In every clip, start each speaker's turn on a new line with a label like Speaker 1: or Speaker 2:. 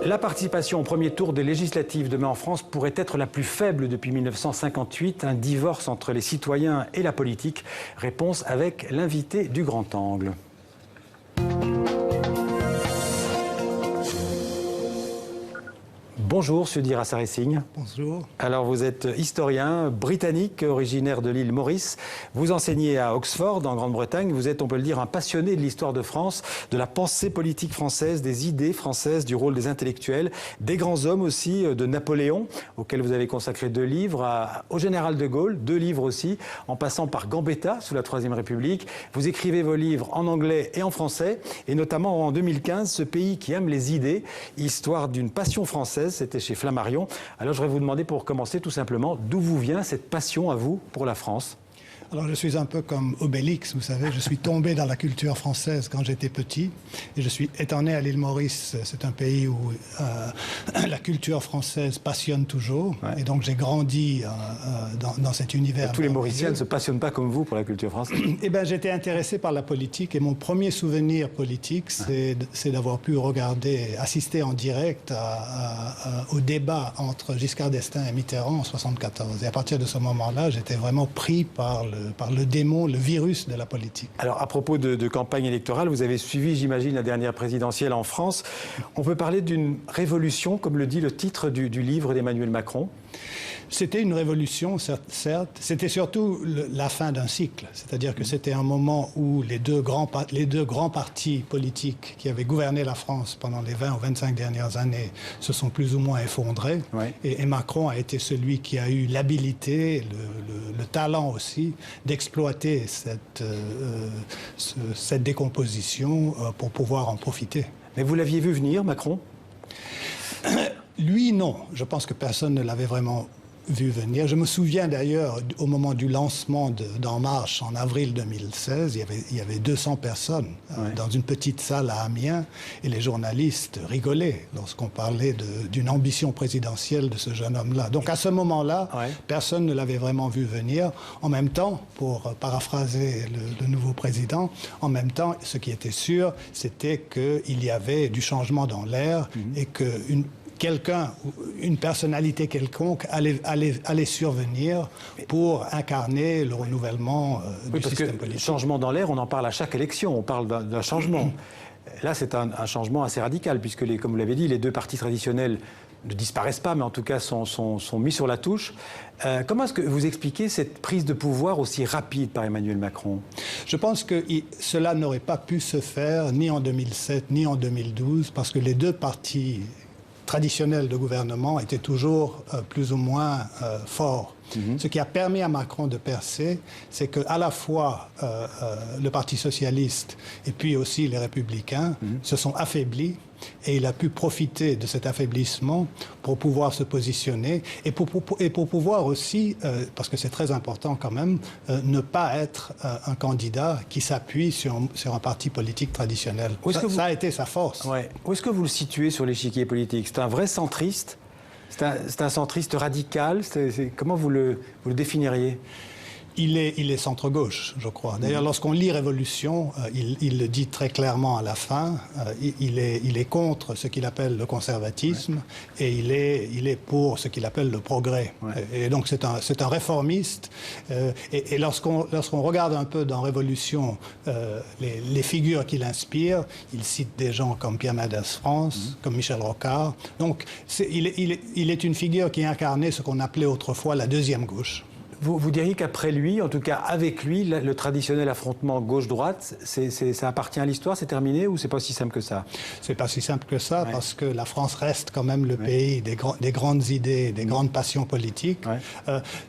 Speaker 1: La participation au premier tour des législatives demain en France pourrait être la plus faible depuis 1958, un divorce entre les citoyens et la politique. Réponse avec l'invité du Grand Angle. Bonjour, Sudhir Asare-Singh.
Speaker 2: Bonjour.
Speaker 1: Alors, vous êtes historien britannique, originaire de l'île Maurice. Vous enseignez à Oxford, en Grande-Bretagne. Vous êtes, on peut le dire, un passionné de l'histoire de France, de la pensée politique française, des idées françaises, du rôle des intellectuels, des grands hommes aussi, de Napoléon, auquel vous avez consacré 2 livres, au général de Gaulle, 2 livres aussi, en passant par Gambetta, sous la Troisième République. Vous écrivez vos livres en anglais et en français, et notamment en 2015, Ce pays qui aime les idées, histoire d'une passion française. C'était chez Flammarion. Alors, je voudrais vous demander, pour commencer, tout simplement, d'où vous vient cette passion à vous pour la France ?
Speaker 2: Alors, je suis un peu comme Obélix, vous savez. Je suis tombé dans la culture française quand j'étais petit. Et je suis étant né à l'île Maurice. C'est un pays où la culture française passionne toujours. Ouais. Et donc, j'ai grandi dans cet univers.
Speaker 1: Et tous les Mauriciens ne se passionnent pas comme vous pour la culture française.
Speaker 2: Eh bien, j'étais intéressé par la politique. Et mon premier souvenir politique, c'est d'avoir pu assister en direct au débat entre Giscard d'Estaing et Mitterrand en 1974. Et à partir de ce moment-là, j'étais vraiment pris par le démon, le virus de la politique.
Speaker 1: Alors, à propos de campagne électorale, vous avez suivi, j'imagine, la dernière présidentielle en France. On peut parler d'une révolution, comme le dit le titre du livre d'Emmanuel Macron.
Speaker 2: C'était une révolution, certes. C'était surtout la fin d'un cycle. C'est-à-dire que c'était un moment où les deux grands partis politiques qui avaient gouverné la France pendant les 20 ou 25 dernières années se sont plus ou moins effondrés. Ouais. Et Macron a été celui qui a eu l'habilité, le talent aussi, d'exploiter cette décomposition pour pouvoir en profiter.
Speaker 1: Mais vous l'aviez vu venir, Macron ?
Speaker 2: Lui, non. Je pense que personne ne l'avait vraiment vu venir. Je me souviens d'ailleurs, au moment du lancement d'En Marche, en avril 2016, il y avait 200 personnes dans une petite salle à Amiens, et les journalistes rigolaient lorsqu'on parlait d'une ambition présidentielle de ce jeune homme-là. Donc à ce moment-là, personne ne l'avait vraiment vu venir. En même temps, pour paraphraser le nouveau président, en même temps, ce qui était sûr, c'était qu'il y avait du changement dans l'air et une personnalité quelconque allait survenir pour incarner le renouvellement du système politique.
Speaker 1: Le changement dans l'air, on en parle à chaque élection, on parle d'un changement. Là, c'est un changement assez radical, puisque, comme vous l'avez dit, les 2 partis traditionnels ne disparaissent pas, mais en tout cas sont mis sur la touche. Comment est-ce que vous expliquez cette prise de pouvoir aussi rapide par Emmanuel Macron ?
Speaker 2: Je pense que cela n'aurait pas pu se faire ni en 2007, ni en 2012, parce que les 2 partis traditionnels de gouvernement étaient toujours plus ou moins forts. Ce qui a permis à Macron de percer, c'est qu'à la fois le Parti socialiste et puis aussi les Républicains se sont affaiblis, et il a pu profiter de cet affaiblissement pour pouvoir se positionner et pour pouvoir aussi, parce que c'est très important quand même, ne pas être un candidat qui s'appuie sur un parti politique traditionnel. Ça a été sa force.
Speaker 1: Ouais. Où est-ce que vous le situez sur l'échiquier politique ? C'est un vrai centriste ? C'est un centriste radical. Comment vous le définiriez ?
Speaker 2: Il est centre-gauche, je crois. D'ailleurs, lorsqu'on lit Révolution, il le dit très clairement à la fin. Il est contre ce qu'il appelle le conservatisme et il est pour ce qu'il appelle le progrès. Ouais. Et donc, c'est un réformiste. Et lorsqu'on regarde un peu dans Révolution les figures qu'il inspire, il cite des gens comme Pierre Mendès France, comme Michel Rocard. Donc, il est une figure qui incarnait ce qu'on appelait autrefois la deuxième gauche.
Speaker 1: Vous diriez qu'après lui, en tout cas avec lui, le traditionnel affrontement gauche-droite, ça appartient à l'histoire, c'est terminé, ou c'est pas si simple que ça ?
Speaker 2: C'est pas si simple que ça, parce que la France reste quand même le pays des grandes idées, des grandes passions politiques.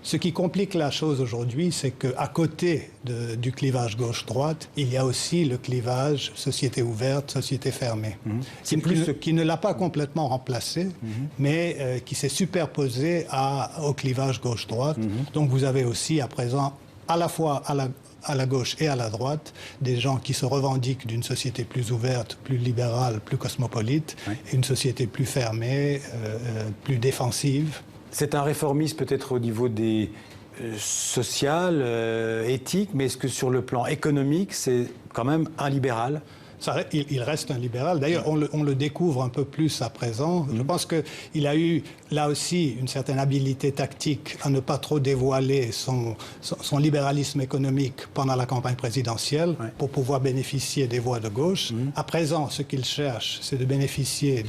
Speaker 2: Ce qui complique la chose aujourd'hui, c'est qu'à côté du clivage gauche-droite, il y a aussi le clivage société ouverte, société fermée, qui ne l'a pas complètement remplacé, mais qui s'est superposé au clivage gauche-droite. Donc vous avez aussi à présent, à la fois à la gauche et à la droite, des gens qui se revendiquent d'une société plus ouverte, plus libérale, plus cosmopolite, et une société plus fermée, plus défensive.
Speaker 1: C'est un réformiste peut-être au niveau des social, éthique, mais est-ce que sur le plan économique, c'est quand même un libéral ?
Speaker 2: Il reste un libéral. D'ailleurs, on le découvre un peu plus à présent. Je pense qu'il a eu, là aussi, une certaine habileté tactique à ne pas trop dévoiler son libéralisme économique pendant la campagne présidentielle pour pouvoir bénéficier des voix de gauche. À présent, ce qu'il cherche, c'est de bénéficier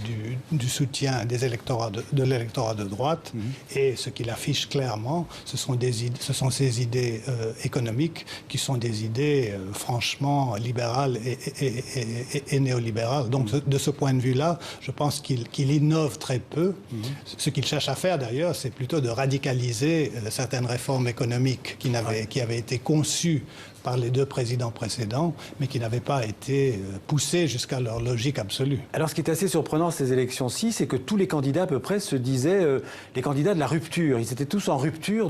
Speaker 2: du soutien des électorats de l'électorat de droite. Et ce qu'il affiche clairement, ce sont ses idées économiques qui sont des idées franchement libérales et néolibérales. Donc, de ce point de vue-là, je pense qu'il innove très peu. Ce qu'il cherche à faire, d'ailleurs, c'est plutôt de radicaliser certaines réformes économiques qui avaient été conçues par les deux présidents précédents, mais qui n'avaient pas été poussés jusqu'à leur logique absolue.
Speaker 1: Alors, ce qui est assez surprenant ces élections-ci, c'est que tous les candidats, à peu près, se disaient les candidats de la rupture. Ils étaient tous en rupture,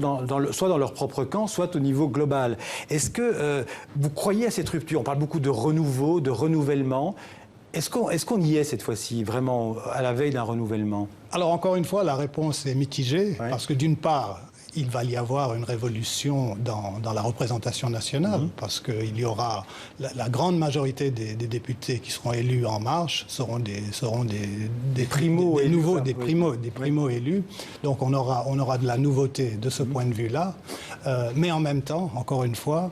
Speaker 1: soit dans leur propre camp, soit au niveau global. Est-ce que vous croyez à cette rupture? On parle beaucoup de renouveau, de renouvellement. Est-ce qu'on y est cette fois-ci, vraiment, à la veille d'un renouvellement?
Speaker 2: Alors, encore une fois, la réponse est mitigée, parce que d'une part, il va y avoir une révolution dans la représentation nationale, parce qu'il y aura la grande majorité des députés qui seront élus en marche seront des primo-élus. Donc on aura de la nouveauté de ce point de vue-là. Mais en même temps, encore une fois,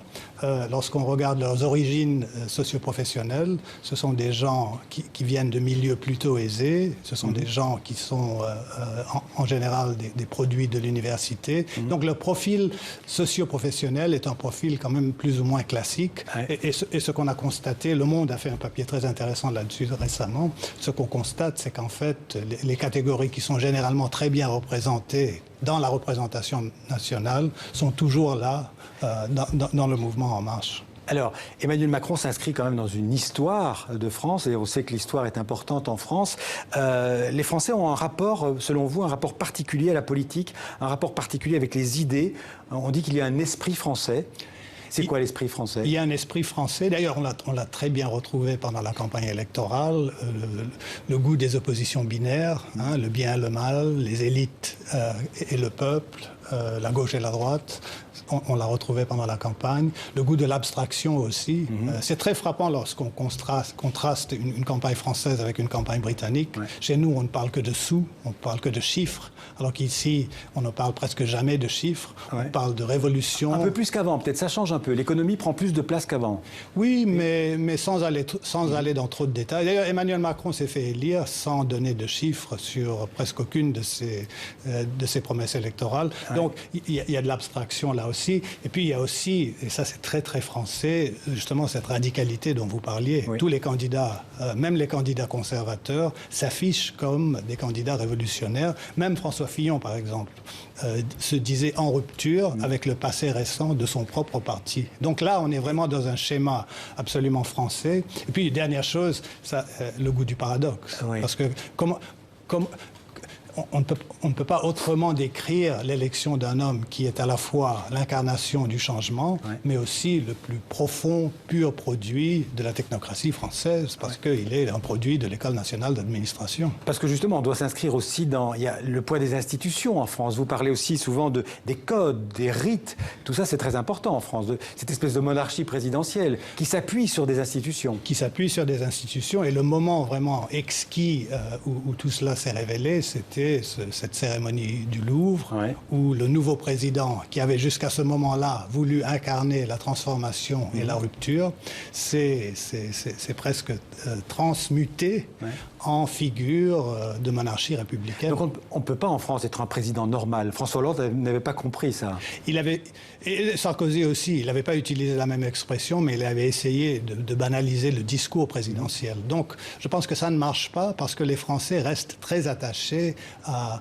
Speaker 2: lorsqu'on regarde leurs origines socioprofessionnelles, ce sont des gens qui viennent de milieux plutôt aisés, ce sont des gens qui sont en général des produits de l'université. Donc le profil socio-professionnel est un profil quand même plus ou moins classique. Et ce qu'on a constaté, Le Monde a fait un papier très intéressant là-dessus récemment, ce qu'on constate, c'est qu'en fait, les catégories qui sont généralement très bien représentées dans la représentation nationale sont toujours là dans le mouvement En Marche.
Speaker 1: Alors, Emmanuel Macron s'inscrit quand même dans une histoire de France, et on sait que l'histoire est importante en France. Les Français ont un rapport, selon vous, un rapport particulier à la politique, un rapport particulier avec les idées. On dit qu'il y a un esprit français. C'est quoi l'esprit français?
Speaker 2: Il y a un esprit français. D'ailleurs, on l'a très bien retrouvé pendant la campagne électorale. Le goût des oppositions binaires, le bien et le mal, les élites et le peuple, la gauche et la droite. On l'a retrouvé pendant la campagne. Le goût de l'abstraction aussi. C'est très frappant lorsqu'on contraste une campagne française avec une campagne britannique. Chez nous, on ne parle que de sous, on ne parle que de chiffres, alors qu'ici, on ne parle presque jamais de chiffres. On parle de révolution.
Speaker 1: Un peu plus qu'avant, peut-être. Ça change un peu. L'économie prend plus de place qu'avant.
Speaker 2: Oui, mais sans aller dans trop de détails. D'ailleurs, Emmanuel Macron s'est fait élire sans donner de chiffres sur presque aucune de ses promesses électorales. Donc, il y a de l'abstraction là aussi. Et puis, il y a aussi, et ça c'est très très français, justement cette radicalité dont vous parliez. Tous les candidats, même les candidats conservateurs, s'affichent comme des candidats révolutionnaires. Même François Fillon, par exemple, se disait en rupture avec le passé récent de son propre parti. Donc là, on est vraiment dans un schéma absolument français. Et puis, dernière chose, le goût du paradoxe. Parce que on ne peut pas autrement décrire l'élection d'un homme qui est à la fois l'incarnation du changement, mais aussi le plus profond, pur produit de la technocratie française, parce qu'il est un produit de l'École nationale d'administration.
Speaker 1: Parce que justement, on doit s'inscrire aussi dans... Il y a le poids des institutions en France. Vous parlez aussi souvent des codes, des rites. Tout ça, c'est très important en France. Cette espèce de monarchie présidentielle qui s'appuie sur des institutions.
Speaker 2: Qui s'appuie sur des institutions. Et le moment vraiment exquis où tout cela s'est révélé, c'était cette cérémonie du Louvre, où le nouveau président, qui avait jusqu'à ce moment-là voulu incarner la transformation et la rupture, s'est presque transmuté en figure de monarchie républicaine.
Speaker 1: Donc on ne peut pas en France être un président normal. François Hollande n'avait pas compris ça.
Speaker 2: Et Sarkozy aussi, il n'avait pas utilisé la même expression, mais il avait essayé de banaliser le discours présidentiel. Donc je pense que ça ne marche pas, parce que les Français restent très attachés à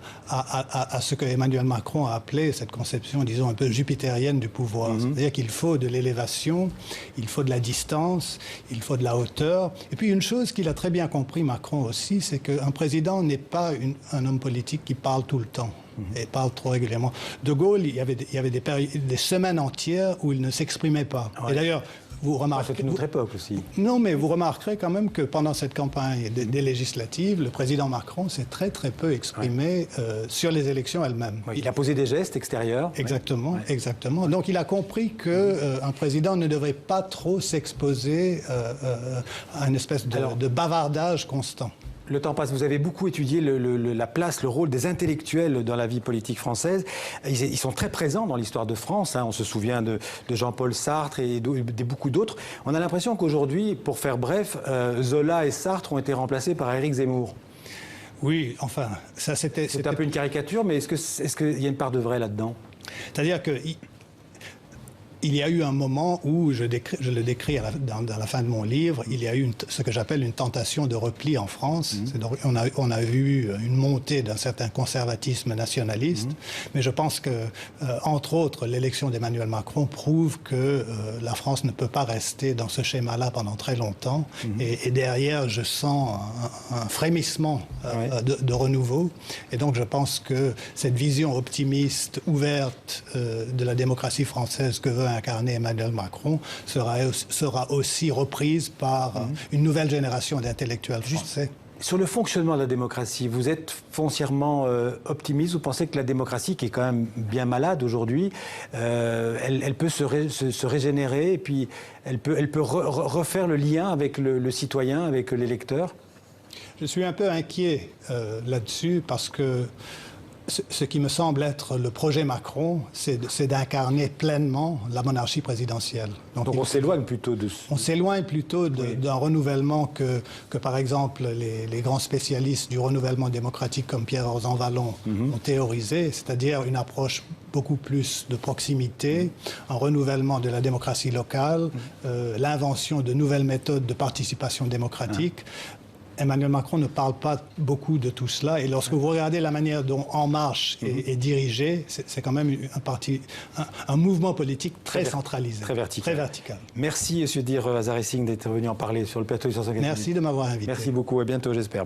Speaker 2: ce que Emmanuel Macron a appelé cette conception, disons, un peu jupitérienne du pouvoir. C'est-à-dire qu'il faut de l'élévation, il faut de la distance, il faut de la hauteur. Et puis une chose qu'il a très bien compris, Macron aussi, c'est qu'un président n'est pas un homme politique qui parle tout le temps et parle trop régulièrement. De Gaulle, il y avait des semaines entières où il ne s'exprimait pas. Et d'ailleurs, vous remarquez...
Speaker 1: C'est une autre époque aussi.
Speaker 2: Non, mais vous remarquerez quand même que pendant cette campagne des législatives, le président Macron s'est très peu exprimé sur les élections elles-mêmes.
Speaker 1: Oui, il a posé des gestes extérieurs.
Speaker 2: Exactement, exactement. Donc il a compris qu'un président ne devrait pas trop s'exposer à une espèce de bavardage constant.
Speaker 1: Le temps passe. Vous avez beaucoup étudié la place, le rôle des intellectuels dans la vie politique française. Ils sont très présents dans l'histoire de France. On se souvient de Jean-Paul Sartre et de beaucoup d'autres. On a l'impression qu'aujourd'hui, pour faire bref, Zola et Sartre ont été remplacés par Éric Zemmour.
Speaker 2: Oui, enfin, ça c'était...
Speaker 1: C'est un peu une caricature, mais est-ce qu'il y a une part de vrai là-dedans?
Speaker 2: C'est-à-dire que... Il y a eu un moment où, je le décris dans la fin de mon livre, il y a eu ce que j'appelle une tentation de repli en France. On a vu une montée d'un certain conservatisme nationaliste, mais je pense que, entre autres, l'élection d'Emmanuel Macron prouve que la France ne peut pas rester dans ce schéma-là pendant très longtemps. Et derrière, je sens un frémissement de renouveau. Et donc, je pense que cette vision optimiste, ouverte de la démocratie française que veut incarner Emmanuel Macron sera aussi reprise par une nouvelle génération d'intellectuels français.
Speaker 1: Sur le fonctionnement de la démocratie, vous êtes foncièrement optimiste? Vous pensez que la démocratie, qui est quand même bien malade aujourd'hui, elle peut se régénérer et puis elle peut refaire le lien avec le citoyen, avec l'électeur?
Speaker 2: Je suis un peu inquiet là-dessus parce que ce qui me semble être le projet Macron, c'est d'incarner pleinement la monarchie présidentielle.
Speaker 1: Donc on s'éloigne plutôt de...
Speaker 2: On s'éloigne plutôt d'un renouvellement que, par exemple, les grands spécialistes du renouvellement démocratique comme Pierre-Rosan Vallon ont théorisé, c'est-à-dire une approche beaucoup plus de proximité, un renouvellement de la démocratie locale, l'invention de nouvelles méthodes de participation démocratique. Emmanuel Macron ne parle pas beaucoup de tout cela. Et lorsque vous regardez la manière dont En Marche est dirigé, c'est quand même un mouvement politique très centralisé.
Speaker 1: Très vertical.
Speaker 2: Très vertical.
Speaker 1: Merci, M. Dir Azareh Singh, d'être venu en parler sur le plateau de Sciences & Technologies.
Speaker 2: Merci de m'avoir invité.
Speaker 1: Merci beaucoup. À bientôt, j'espère.